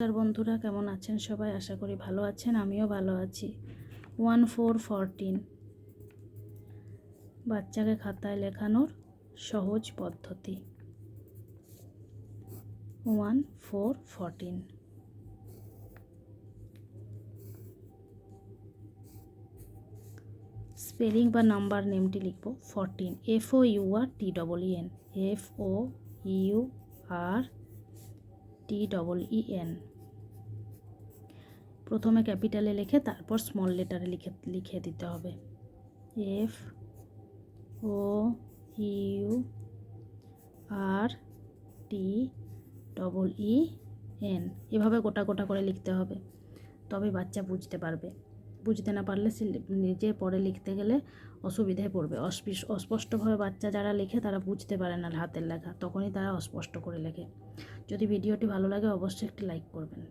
নমস্কার বন্ধুরা, কেমন আছেন সবাই? আশা করি ভালো আছেন, আমিও ভালো আছি। 1-4-14 বাচ্চাকে খাতায় লেখানোর সহজ পদ্ধতি। 1-4-14 স্পেলিং বা নাম্বার নেমটি লিখব 14, FOURTEEN, FOURTEEN। প্রথমে ক্যাপিটালে লিখে তারপর স্মল লেটারে লিখে দিতে হবে। FOURTEEN, এভাবে গোটা গোটা করে লিখতে হবে, তবে বাচ্চা বুঝতে পারবে। বুঝতে না পারলে সে নিজে পরে লিখতে গেলে অসুবিধায় পড়বে। অস্পষ্টভাবে বাচ্চা যারা লেখে তারা বুঝতে পারে না হাতের লেখা, তখনই তারা অস্পষ্ট করে লেখে। যদি ভিডিওটি ভালো লাগে অবশ্যই একটি লাইক করবেন।